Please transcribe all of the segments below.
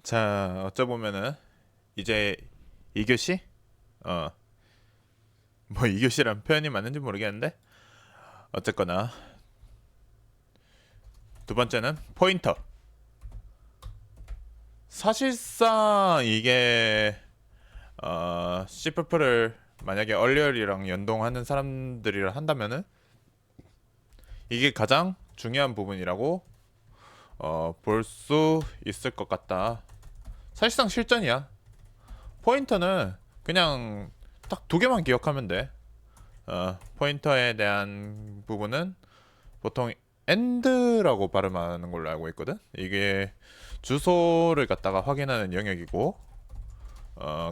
자, 어쩌보면은 이제 2교시? 어, 뭐 2교시란 표현이 맞는지 모르겠는데 어쨌거나 두 번째는 포인터. 사실상 이게 C++를 만약에 얼리얼이랑 연동하는 사람들이라 한다면은 이게 가장 중요한 부분이라고 볼 수 있을 것 같다. 사실상 실전이야. 포인터는 그냥 딱 두 개만 기억하면 돼. 포인터에 대한 부분은 보통 end라고 발음하는 걸로 알고 있거든. 이게 주소를 갖다가 확인하는 영역이고,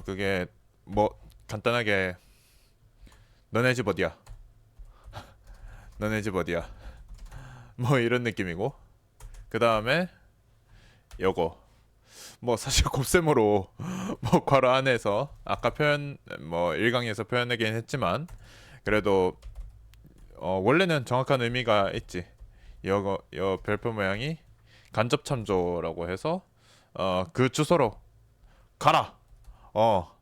그게 뭐 간단하게 너네 집 어디야? 너네 집 어디야? 뭐 이런 느낌이고, 그 다음에 요거 뭐 사실 곱셈으로 뭐 괄호 안에서 아까 표현 뭐 1강에서 표현하긴 했지만 그래도 원래는 정확한 의미가 있지. 여 별표 모양이 간접 참조라고 해서 그 주소로 가라. 어,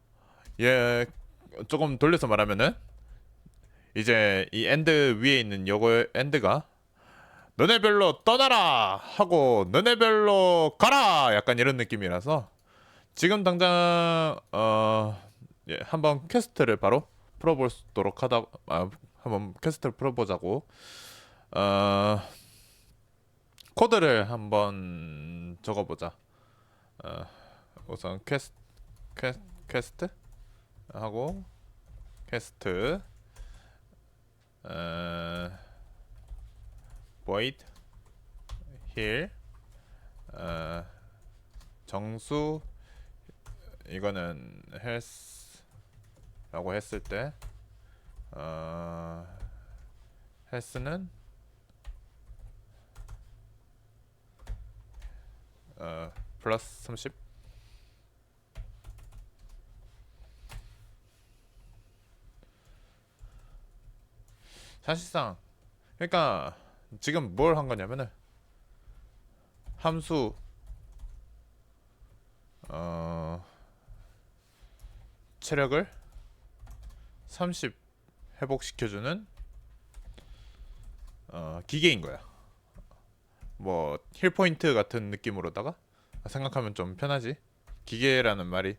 얘 조금 돌려서 말하면은 이제 이 엔드 위에 있는 요거 엔드가 너네별로 떠나라 하고 너네별로 가라 약간 이런 느낌이라서 지금 당장 한번 퀘스트를 바로 풀어보도록 하다 한번 퀘스트를 풀어보자고 어, 코드를 한번 적어보자. 어, 우선 퀘스트 하고 퀘스트 어, void here 정수 이거는 health라고 했을 때 health는 플러스 30. 사실상 그러니까 지금 뭘 한 거냐면은 함수 체력을 30 회복시켜주는 기계인 거야. 뭐 힐 포인트 같은 느낌으로다가 생각하면 좀 편하지. 기계라는 말이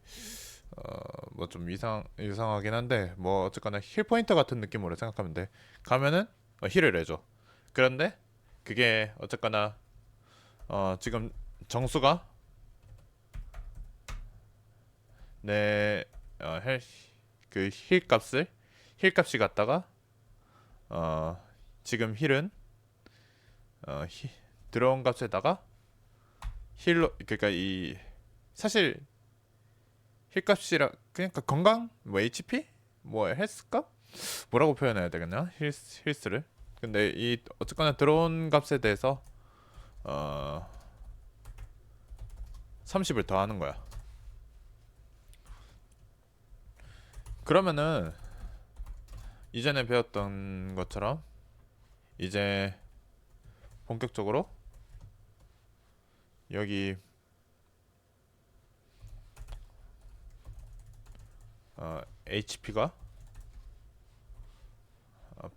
뭐 좀 이상하긴 한데 뭐 어쨌거나 힐 포인터 같은 느낌으로 생각하면 돼. 가면은 힐을 해줘. 그런데 그게 어쨌거나 지금 정수가 내 힐 값을 힐 값이 같다가 지금 힐은 어, 히, 들어온 값에다가 힐로 그러니까 이 사실 힐 값이라 그러니까 건강 뭐 HP 뭐 헬스 값 뭐라고 표현해야 되겠나 힐스를 근데 이 어쨌거나 들어온 값에 대해서 어 30을 더하는 거야. 그러면은 이전에 배웠던 것처럼 이제 본격적으로 여기 HP가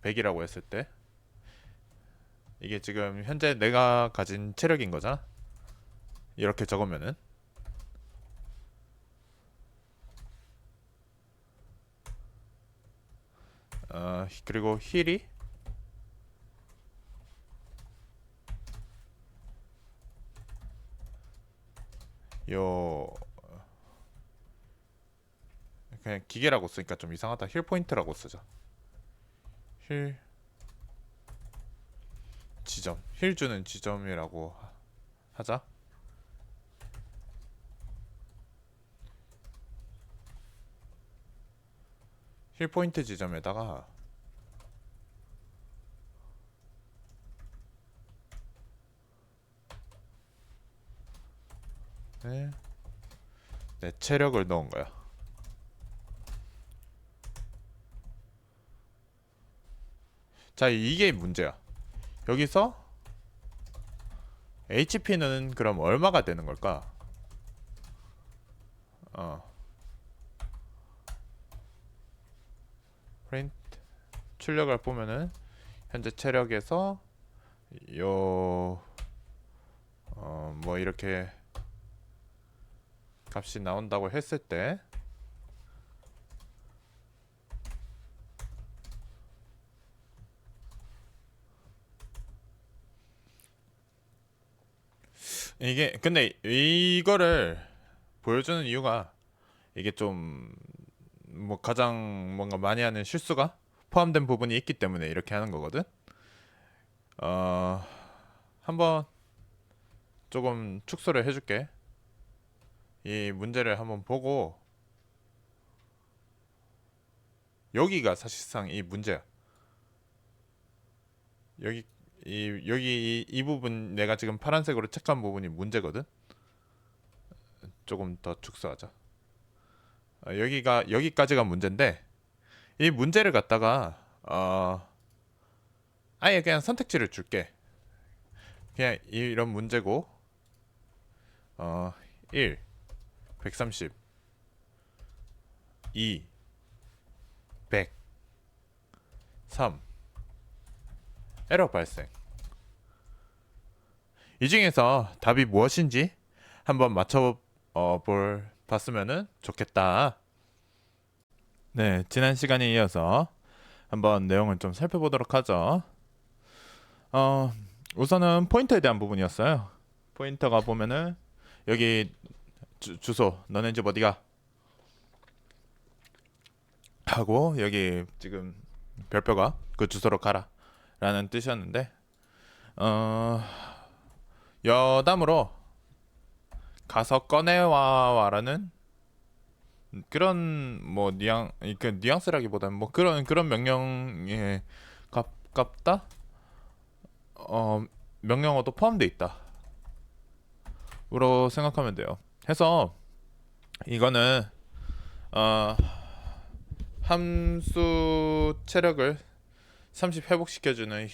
100이라고 했을 때 이게 지금 현재 내가 가진 체력인 거잖아. 이렇게 적으면은 그리고 힐이 요 그냥 기계라고 쓰니까 좀 이상하다. 힐 포인트라고 쓰자. 힐 지점, 힐 주는 지점이라고 하자. 힐 포인트 지점에다가 네, 내 체력을 넣은 거야. 자, 이게 문제야. 여기서 HP는 그럼 얼마가 되는 걸까? 어 프린트 출력을 보면은 현재 체력에서 요 뭐 이렇게 값이 나온다고 했을 때 이게 근데 이거를 보여주는 이유가 이게 좀 뭐 가장 뭔가 많이 하는 실수가 포함된 부분이 있기 때문에 이렇게 하는 거거든. 어 한번 조금 축소를 해줄게. 이 문제를 한번 보고 여기가 사실상 이 문제야. 여기 이 부분 내가 지금 파란색으로 체크한 부분이 문제거든. 조금 더 축소하자. 여기가 여기까지가 문제인데 이 문제를 갖다가 아예 그냥 선택지를 줄게. 그냥 이런 문제고 1, 130, 2, 100, 3 에러 발생. 이 중에서 답이 무엇인지 한번 맞춰 봤으면은 좋겠다. 네, 지난 시간에 이어서 한번 내용을 좀 살펴보도록 하죠. 어, 우선은 포인터에 대한 부분이었어요. 포인터가 보면은 여기 주소 너네 집 어디가 하고 여기 지금 별표가 그 주소로 가라 라는 뜻이었는데 여담으로 가서 꺼내와라는 그런 뭐 그 뉘앙스라기보다는 뭐 그런 명령에 가깝다. 명령어도 포함되어 있다로 생각하면 돼요. 해서 이거는 어, 함수 체력을 30 회복시켜주는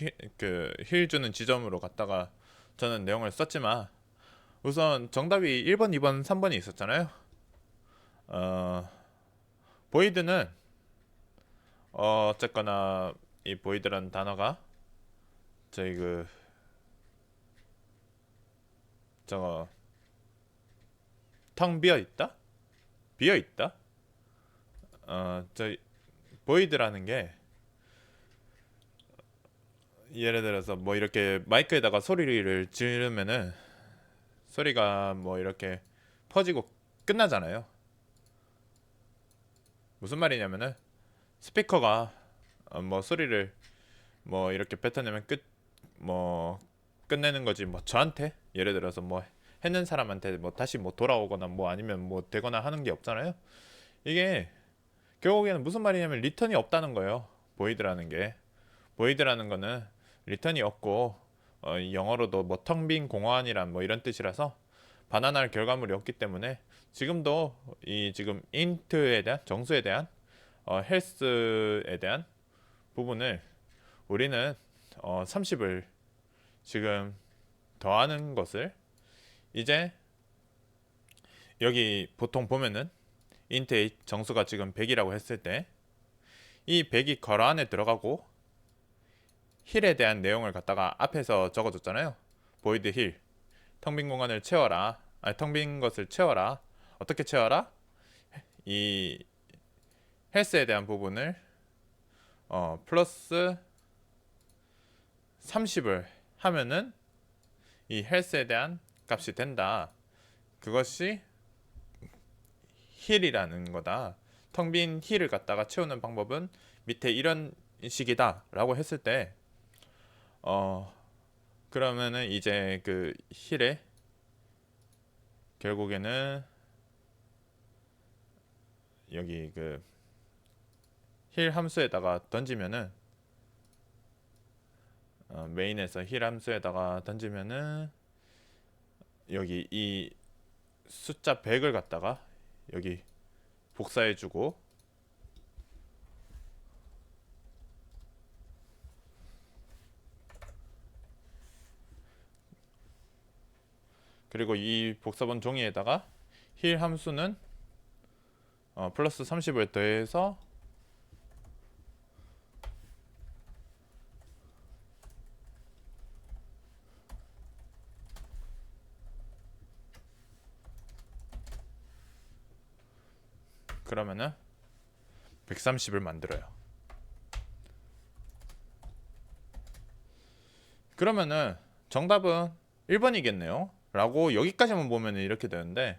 힐 주는 지점으로 갔다가 저는 내용을 썼지만 우선 정답이 1번, 2번, 3번이 있었잖아요. 보이드는 어쨌거나 이 보이드라는 단어가 저희 저거 텅 비어 있다? 비어 있다? 저희 보이드라는 게 예를 들어서 뭐 이렇게 마이크에다가 소리를 지르면은 소리가 뭐 이렇게 퍼지고 끝나잖아요. 무슨 말이냐면은 스피커가 뭐 소리를 뭐 이렇게 뱉어내면 뭐 끝내는 거지. 뭐 저한테 예를 들어서 뭐 했는 사람한테 뭐 다시 뭐 돌아오거나 뭐 아니면 뭐 되거나 하는 게 없잖아요. 이게 결국에는 무슨 말이냐면 리턴이 없다는 거예요. 보이드라는 거는 리턴이 없고 영어로도 뭐 텅 빈 공허한이란 뭐 이런 뜻이라서 반환할 결과물이 없기 때문에 지금도 이 지금 인트에 대한 정수에 대한 헬스에 대한 부분을 우리는 30을 지금 더하는 것을 이제 여기 보통 보면은 인트의 정수가 지금 100이라고 했을 때 이 100이 괄호 안에 들어가고 힐에 대한 내용을 갖다가 앞에서 적어줬잖아요. 보이드 힐, 텅 빈 공간을 채워라. 아니 텅 빈 것을 채워라. 어떻게 채워라? 이 헬스에 대한 부분을 플러스 30을 하면은 이 헬스에 대한 값이 된다. 그것이 힐이라는 거다. 텅 빈 힐을 갖다가 채우는 방법은 밑에 이런 식이다라고 했을 때 그러면은 이제 그 힐에 결국에는 여기 그 힐 함수에다가 던지면은 메인에서 힐 함수에다가 던지면은 여기 이 숫자 100을 갖다가 여기 복사해주고 그리고 이 복사본 종이에다가 힐 함수는 플러스 30을 더해서 그러면은 130을 만들어요. 그러면은 정답은 1번이겠네요 라고 여기까지만 보면 이렇게 되는데,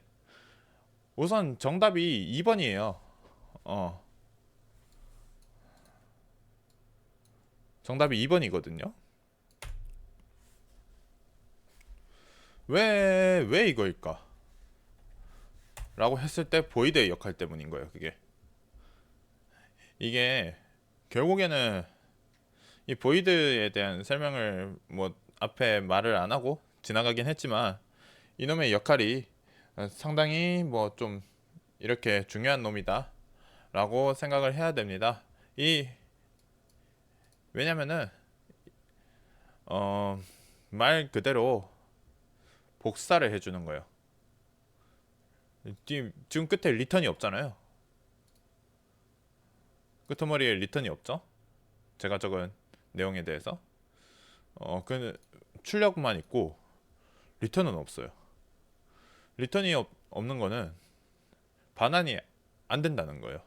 우선 정답이 2번이에요. 정답이 2번이거든요. 왜 이거일까? 라고 했을 때 보이드의 역할 때문인 거예요. 이게 결국에는 이 보이드에 대한 설명을 뭐 앞에 말을 안 하고 지나가긴 했지만, 이놈의 역할이 상당히 뭐 좀 이렇게 중요한 놈이다 라고 생각을 해야 됩니다. 왜냐면은 말 그대로 복사를 해주는 거예요. 지금 끝에 리턴이 없잖아요. 끄트머리에 리턴이 없죠. 제가 적은 내용에 대해서 그 출력만 있고 리턴은 없어요. 리턴이 없는 거는 반환이 안 된다는 거예요.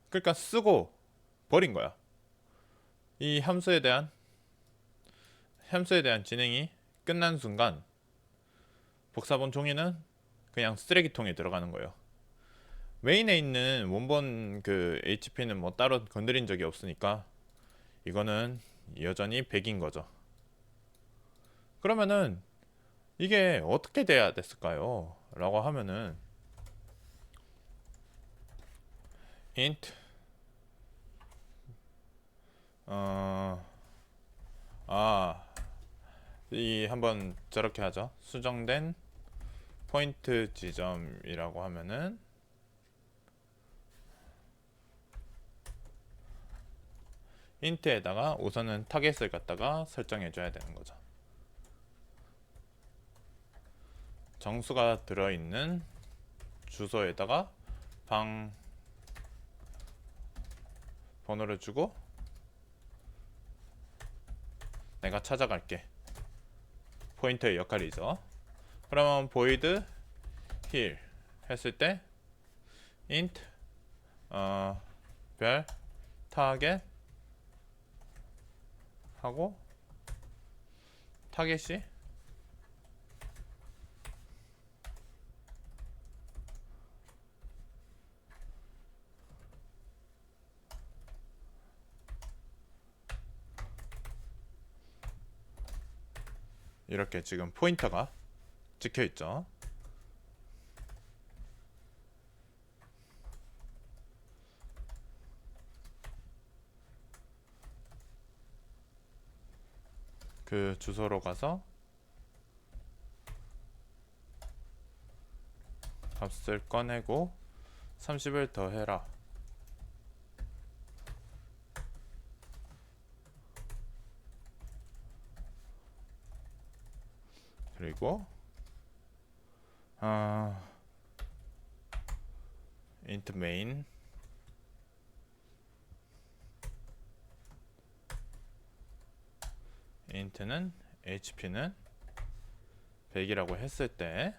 그러니까 쓰고 버린 거야. 이 함수에 대한 진행이 끝난 순간 복사본 종이는 그냥 쓰레기통에 들어가는 거예요. 메인에 있는 원본 그 HP는 뭐 따로 건드린 적이 없으니까 이거는 여전히 100인 거죠. 그러면은 이게 어떻게 돼야 됐을까요? 라고 하면은 int 이 한번 저렇게 하죠. 수정된 포인트 지점이라고 하면은 int에다가 우선은 타겟을 갖다가 설정해 줘야 되는 거죠. 정수가 들어있는 주소에다가 방 번호를 주고 내가 찾아갈게. 포인터의 역할이죠. 그러면 void here 했을 때 int 별 타겟 하고 타겟이 이렇게 지금 포인터가 찍혀 있죠. 그 주소로 가서 값을 꺼내고 30을 더해라. 그리고 int main int는 hp는 100이라고 했을 때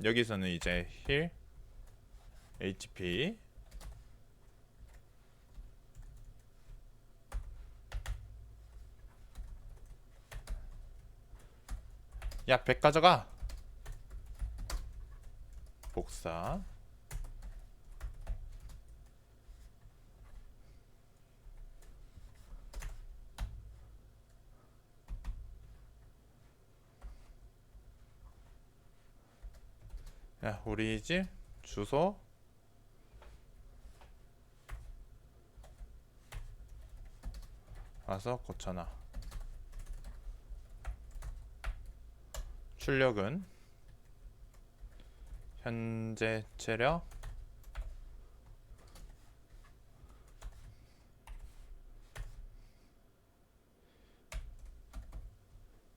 여기서는 이제 here hp 야 100 가져가 복사 야 우리 집 주소 와서 고쳐놔. 출력은 현재 체력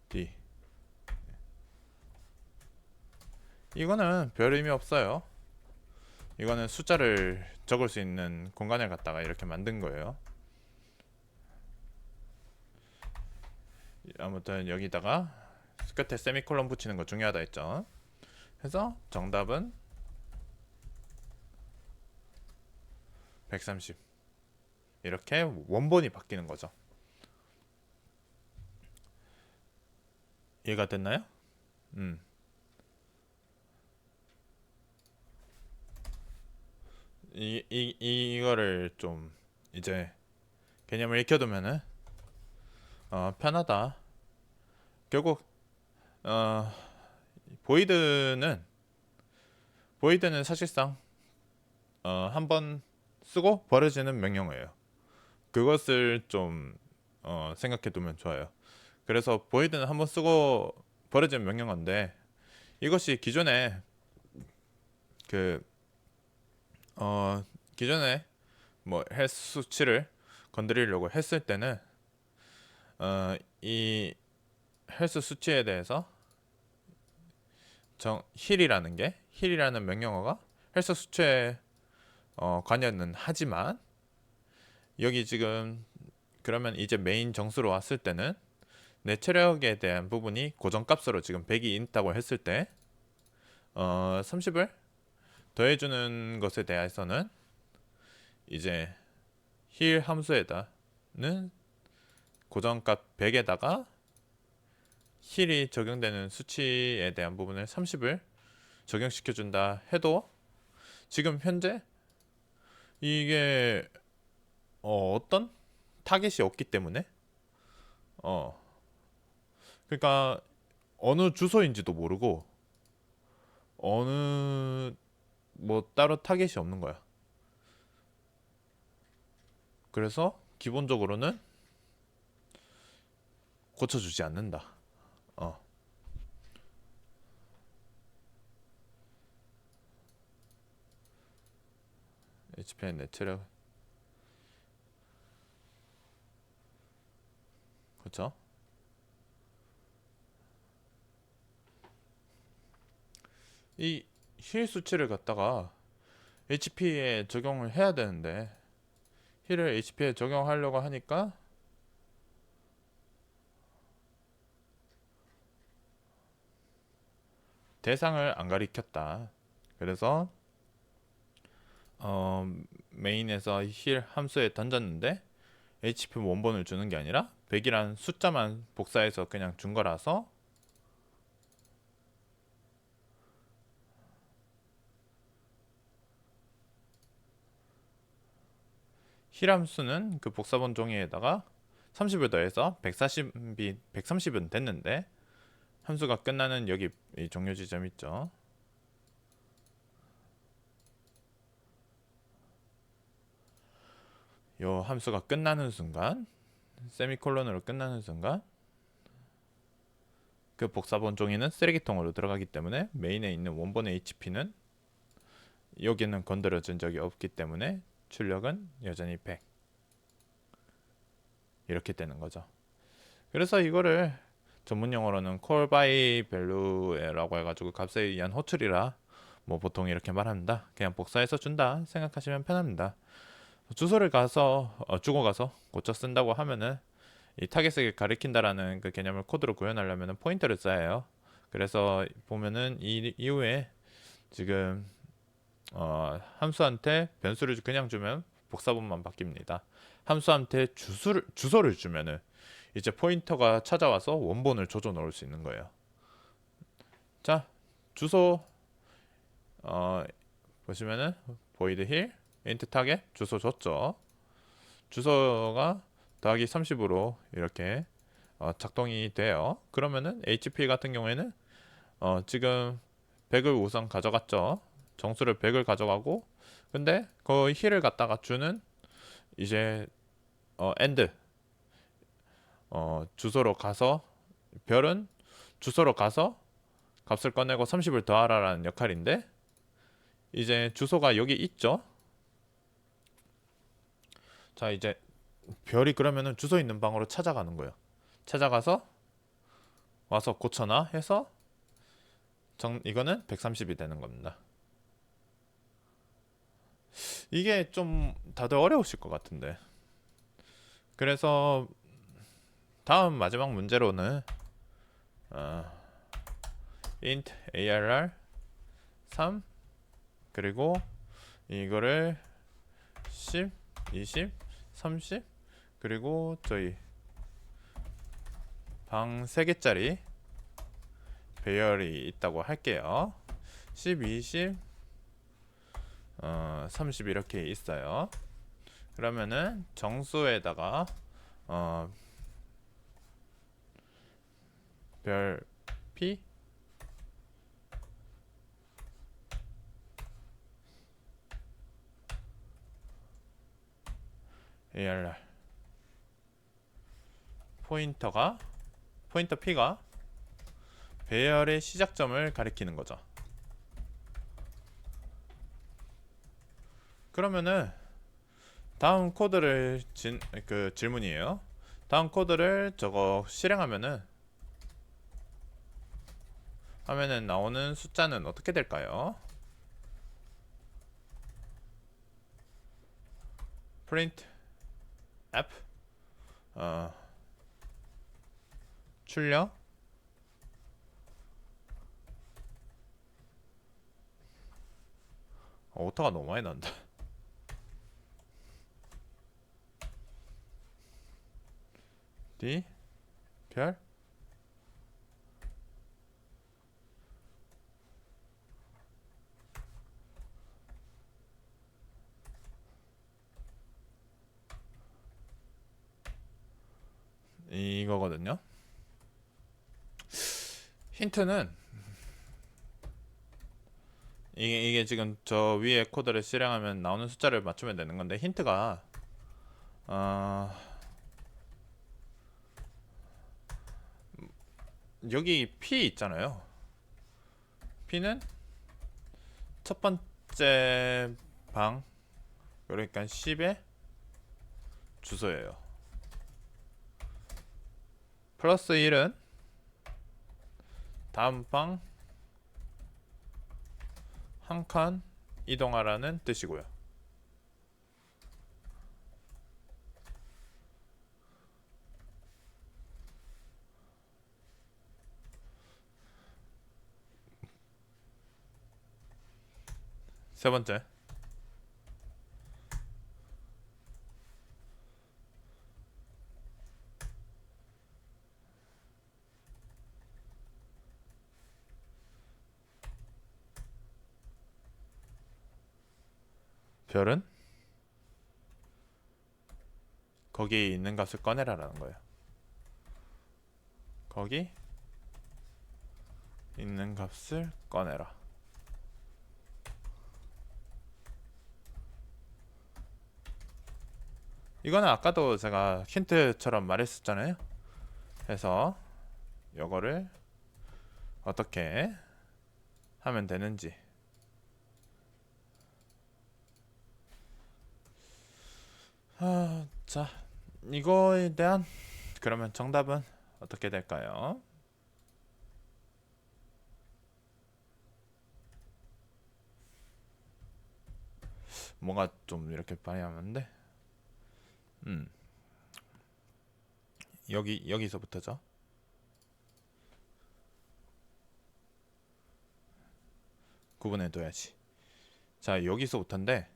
D. 이거는 별 의미 없어요. 이거는 숫자를 적을 수 있는 공간을 갖다가 이렇게 만든 거예요. 아무튼 여기다가 끝에 세미콜론 붙이는 거 중요하다 했죠. 그래서 정답은 130. 이렇게 원본이 바뀌는 거죠. 이해가 됐나요? 이거를 좀 이제 개념을 익혀두면은 편하다. 결국 어, 보이드는 사실상 한번 쓰고 버려지는 명령어예요. 그것을 좀 생각해두면 좋아요. 그래서 보이드는 한번 쓰고 버려지는 명령어인데 이것이 기존에 그 기존에 뭐 헬스 수치를 건드리려고 했을 때는 이 헬스 수치에 대해서 힐이라는 명령어가 헬스 수치에 관여는 하지만 여기 지금 그러면 이제 메인 정수로 왔을 때는 내 체력에 대한 부분이 고정값으로 지금 100이 있다고 했을 때 30을 더해주는 것에 대해서는 이제 힐 함수에다는 고정값 100에다가 힐이 적용되는 수치에 대한 부분을 30을 적용시켜준다 해도 지금 현재 이게 어떤 타겟이 없기 때문에 그러니까 어느 주소인지도 모르고 어느 뭐 따로 타겟이 없는 거야. 그래서 기본적으로는 고쳐주지 않는다. HP의 내체력 그렇죠? 이 힐 수치를 갖다가 HP에 적용을 해야 되는데 힐을 HP에 적용하려고 하니까 대상을 안 가리켰다. 그래서 메인에서 힐 함수에 던졌는데 HP 원본을 주는 게 아니라 100이란 숫자만 복사해서 그냥 준 거라서 힐 함수는 그 복사본 종이에다가 30을 더해서 130은 됐는데 함수가 끝나는 여기 이 종료 지점 있죠. 요 함수가 끝나는 순간 세미콜론으로 끝나는 순간 그 복사본 종이는 쓰레기통으로 들어가기 때문에 메인에 있는 원본의 HP는 여기는 건드려진 적이 없기 때문에 출력은 여전히 100 이렇게 되는 거죠. 그래서 이거를 전문 용어로는 call by value라고 해가지고 값에 의한 호출이라 뭐 보통 이렇게 말합니다. 그냥 복사해서 준다 생각하시면 편합니다. 주소를 가서 주고 가서 고쳐 쓴다고 하면은 이 타겟을 가리킨다라는 그 개념을 코드로 구현하려면 포인터를 써야 해요. 그래서 보면은 이 이후에 지금 함수한테 변수를 그냥 주면 복사본만 바뀝니다. 함수한테 주소를 주면은 이제 포인터가 찾아와서 원본을 조져 넣을 수 있는 거예요. 자, 주소 보시면은 void here int 타겟 주소 줬죠. 주소가 더하기 30으로 이렇게 작동이 돼요. 그러면은 HP 같은 경우에는 지금 100을 우선 가져갔죠. 정수를 100을 가져가고 근데 그 힐을 갖다가 주는 이제 end 주소로 가서 별은 주소로 가서 값을 꺼내고 30을 더하라라는 역할인데 이제 주소가 여기 있죠. 자, 이제 별이 그러면은 주소 있는 방으로 찾아가는 거예요. 찾아가서 와서 고쳐놔 해서 이거는 130이 되는 겁니다. 이게 좀 다들 어려우실 것 같은데. 그래서 다음 마지막 문제로는 int arr 3 그리고 이거를 10, 20, 30 그리고 저희 방 3개짜리 배열이 있다고 할게요. 10, 20, 30 이렇게 있어요. 그러면은 정수에다가 별 P ARR 포인터 P가 배열의 시작점을 가리키는 거죠. 그러면은 다음 코드를 질문이에요. 다음 코드를 저거 실행하면은 화면에 나오는 숫자는 어떻게 될까요? print app 출력 오타가 너무 많이 난다. D 별 이거거든요. 힌트는 이게 지금 저 위에 코드를 실행하면 나오는 숫자를 맞추면 되는 건데 힌트가 여기 P 있잖아요. P는 첫 번째 방 그러니까 10의 주소예요. 플러스 1은 다음 방 한 칸 이동하라는 뜻이고요. 세 번째 별은 거기에 있는 값을 꺼내라라는 거예요. 거기 있는 값을 꺼내라. 이거는 아까도 제가 힌트처럼 말했었잖아요. 그래서 이거를 어떻게 하면 되는지 자 이거에 대한 그러면 정답은 어떻게 될까요? 뭔가 좀 이렇게 방해하는데 여기서부터죠. 구분해둬야지. 자 여기서부터인데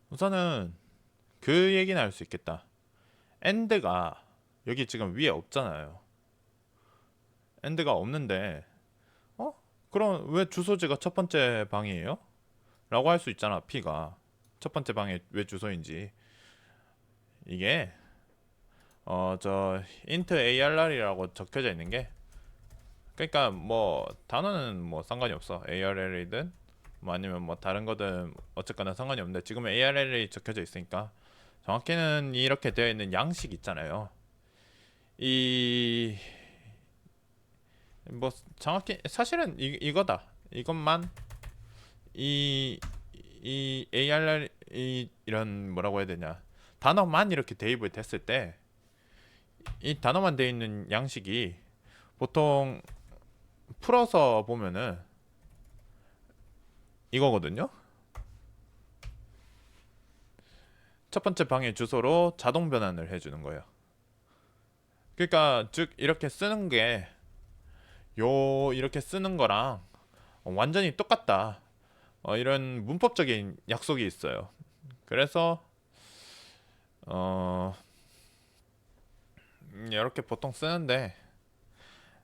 우선은 그 얘기는 할 수 있겠다. 엔드가 여기 지금 위에 없잖아요. 엔드가 없는데 그럼 왜 주소지가 첫 번째 방이에요? 라고 할 수 있잖아. P가 첫 번째 방에 왜 주소인지. 이게 저 int arr이라고 적혀져 있는 게 그러니까 뭐 단어는 뭐 상관이 없어. ARL이든 뭐 아니면 뭐 다른 거든 어쨌거나 상관이 없는데 지금 ARL이 적혀져 있으니까 정확히는 이렇게 되어 있는 양식 있잖아요. 이 뭐 정확히 사실은 이거다. 이것만 이 ARL 이런 뭐라고 해야 되냐 단어만 이렇게 대입을 됐을 때 이 단어만 되어 있는 양식이 보통 풀어서 보면은 이거거든요. 첫 번째 방의 주소로 자동 변환을 해주는 거예요. 그러니까 즉 이렇게 쓰는 게 요 이렇게 쓰는 거랑 완전히 똑같다. 이런 문법적인 약속이 있어요. 그래서 어 이렇게 보통 쓰는데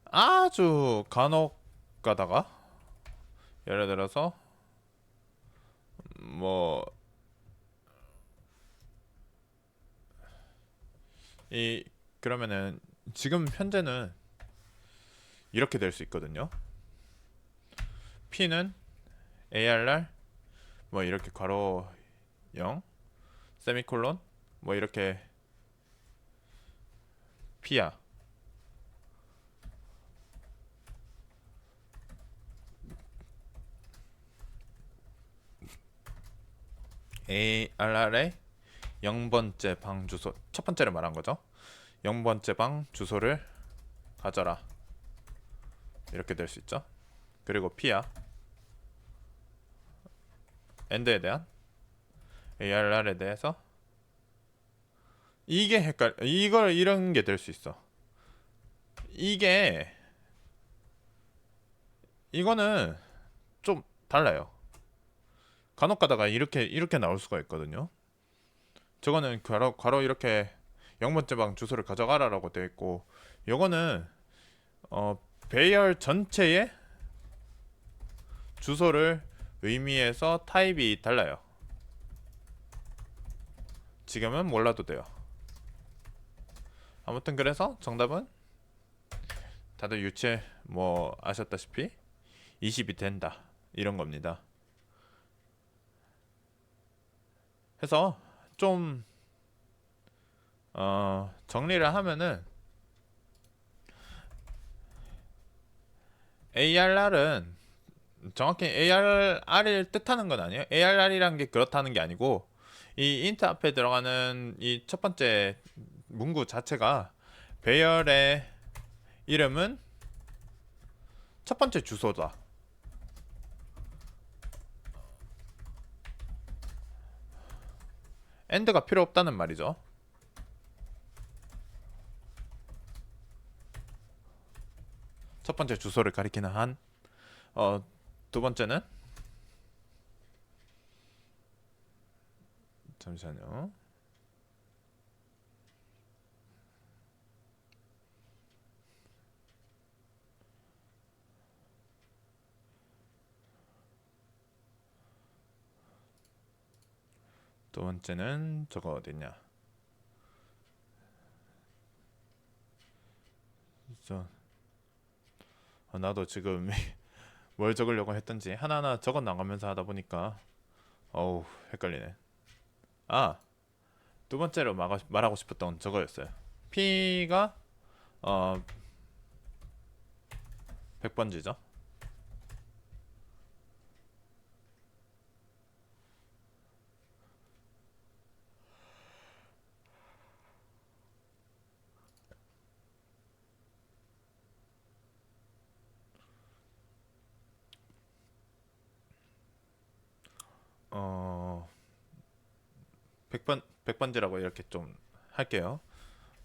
아주 간혹 가다가 예를 들어서 뭐 이 그러면은 지금 현재는 이렇게 될 수 있거든요. P는 ARR 뭐 이렇게 괄호 0 세미콜론 뭐 이렇게 P야. ARR의 0번째 방 주소 첫 번째를 말한 거죠. 0번째 방 주소를 가져라. 이렇게 될 수 있죠. 그리고 P야. 엔드에 대한 ARR에 대해서 이게 이걸 이런 게 될 수 있어. 이게 이거는 좀 달라요. 간혹 가다가 이렇게 나올 수가 있거든요. 저거는 괄호 이렇게 0번째 방 주소를 가져가라라고 되어 있고 요거는 배열 전체의 주소를 의미해서 타입이 달라요. 지금은 몰라도 돼요. 아무튼 그래서 정답은 다들 유추 뭐 아셨다시피 20이 된다 이런 겁니다. 해서 좀 정리를 하면은 ARR은 정확히 ARR을 뜻하는 건 아니에요. ARR이란 게 그렇다는 게 아니고 이 인트 앞에 들어가는 이 첫 번째 문구 자체가 배열의 이름은 첫 번째 주소다. 엔드가 필요 없다는 말이죠. 첫 번째 주소를 가리키는 한. 두 번째는 잠시만요. 두 번째는 저거 어딨냐? 나도 지금 뭘 적으려고 했던지 하나하나 적어 나가면서 하다 보니까 어우 헷갈리네. 아, 두 번째로 말하고 싶었던 저거였어요. P가 어 100번지죠. 어 100번지라고 이렇게 좀 할게요.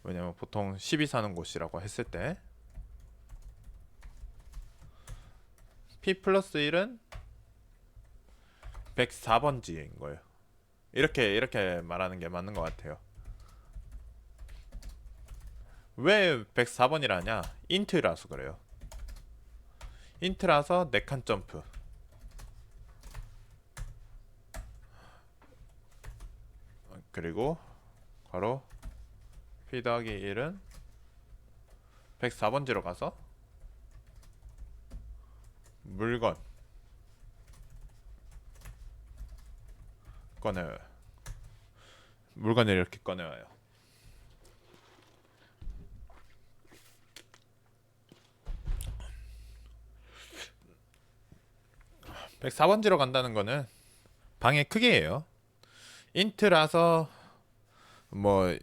왜냐면 보통 10이 사는 곳이라고 했을 때 P 플러스 1은 104번지인 거예요. 이렇게 말하는 게 맞는 것 같아요. 왜 104번이라냐? 인트라서 그래요. 인트라서 4칸 점프. 그리고 괄호 P 더하기 1은 104번지로 가서 물건 꺼내요. 물건을 이렇게 꺼내와요. 104번지로 간다는 거는 방의 크기예요. 인트라서 뭐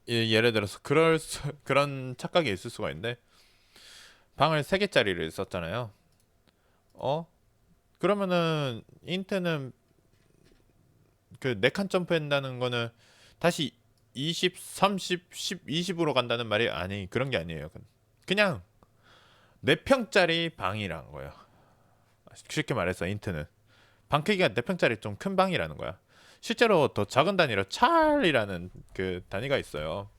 예를 들어서 그런 착각이 있을 수가 있는데 방을 3개짜리를 썼잖아요. 어? 그러면은 인트는 그 4칸 점프한다는 거는 다시 20, 30, 10, 20으로 간다는 말이 아니 그런 게 아니에요. 그냥 4평짜리 방이라는 거예요. 쉽게 말해서 인트는 방 크기가 4평짜리 좀 큰 방이라는 거야. 실제로 더 작은 단위로 찰이라는 그 단위가 있어요.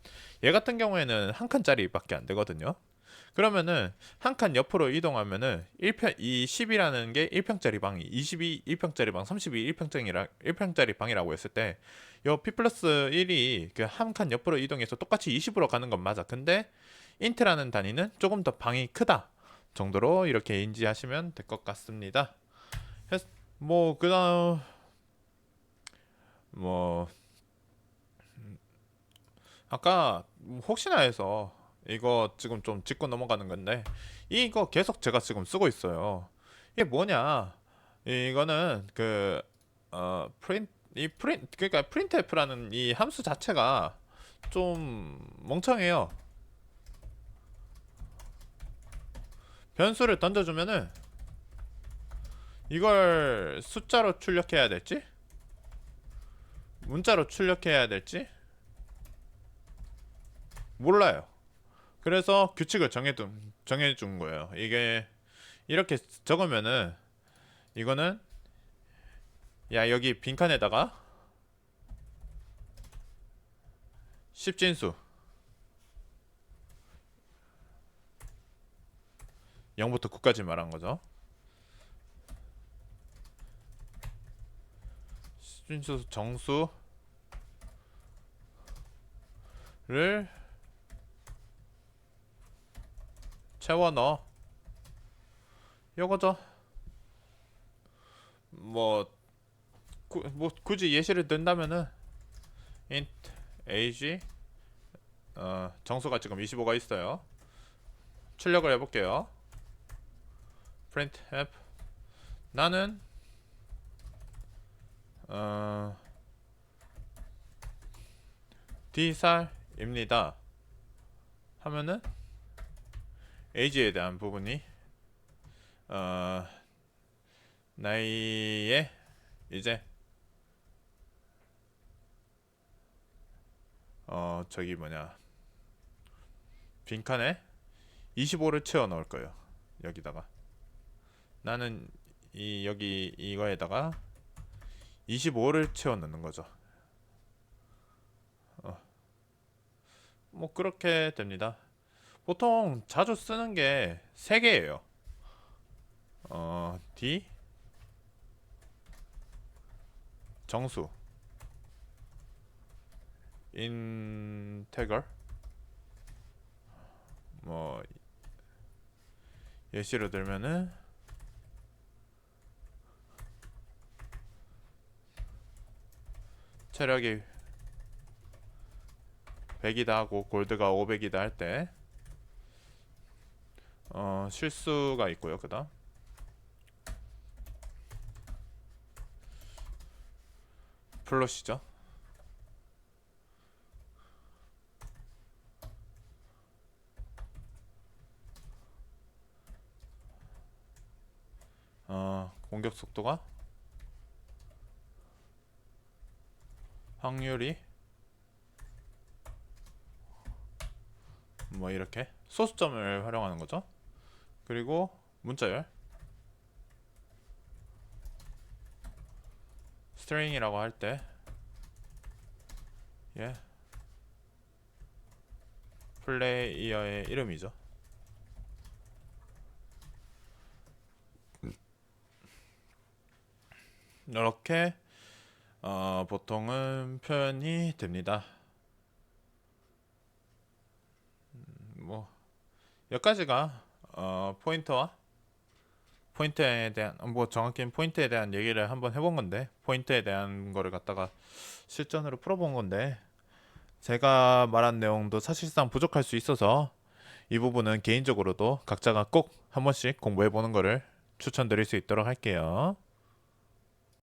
얘 같은 경우에는 한 칸짜리밖에 안 되거든요. 그러면은 한 칸 옆으로 이동하면은 1편 이 10이라는 게 1평짜리 방이 22 1평짜리 방, 32 1평짜리 방이라고 했을 때 요 P 플러스 1이 그 한 칸 옆으로 이동해서 똑같이 20으로 가는 건 맞아. 근데 인트라는 단위는 조금 더 방이 크다 정도로 이렇게 인지하시면 될 것 같습니다. 뭐 그다음 뭐 아까 혹시나 해서 이거 지금 좀 짚고 넘어가는 건데 이거 계속 제가 지금 쓰고 있어요. 이게 뭐냐? 이거는 프린트 그러니까 printf라는 이 함수 자체가 좀 멍청해요. 변수를 던져주면은 이걸 숫자로 출력해야 될지 문자로 출력해야 될지 몰라요. 그래서 규칙을 정해준 거예요. 이게 이렇게 적으면은 이거는 야 여기 빈칸에다가 10진수 0부터 9까지 말한 거죠. 10진수 정수를 채워 넣어. 요거죠. 뭐, 뭐 굳이 예시를 든다면은 int age 정수가 지금 25가 있어요. 출력을 해볼게요. printf 나는 D살입니다 하면은 age에 대한 부분이 나이에 이제 저기 뭐냐 빈칸에 25를 채워 넣을 거예요. 여기다가 나는 여기 이거에다가 25를 채워 넣는 거죠. 뭐 그렇게 됩니다. 보통 자주 쓰는 게 3개예요. D 정수 인테글 뭐 예시로 들면은 체력이 100이다 하고 골드가 500이다 할 때 실수가 있고요. 그다음 플롯이죠. 공격 속도가 확률이 뭐 이렇게 소수점을 활용하는 거죠. 그리고 문자열 스트링이라고 할 때 예, 플레이어의 이름이죠. 이렇게 보통은 표현이 됩니다. 뭐 여기까지가 포인터와 포인트에 대한 뭐 정확히 포인트에 대한 얘기를 한번 해본 건데 포인트에 대한 거를 갖다가 실전으로 풀어본 건데 제가 말한 내용도 사실상 부족할 수 있어서 이 부분은 개인적으로도 각자가 꼭 한 번씩 공부해 보는 거를 추천드릴 수 있도록 할게요.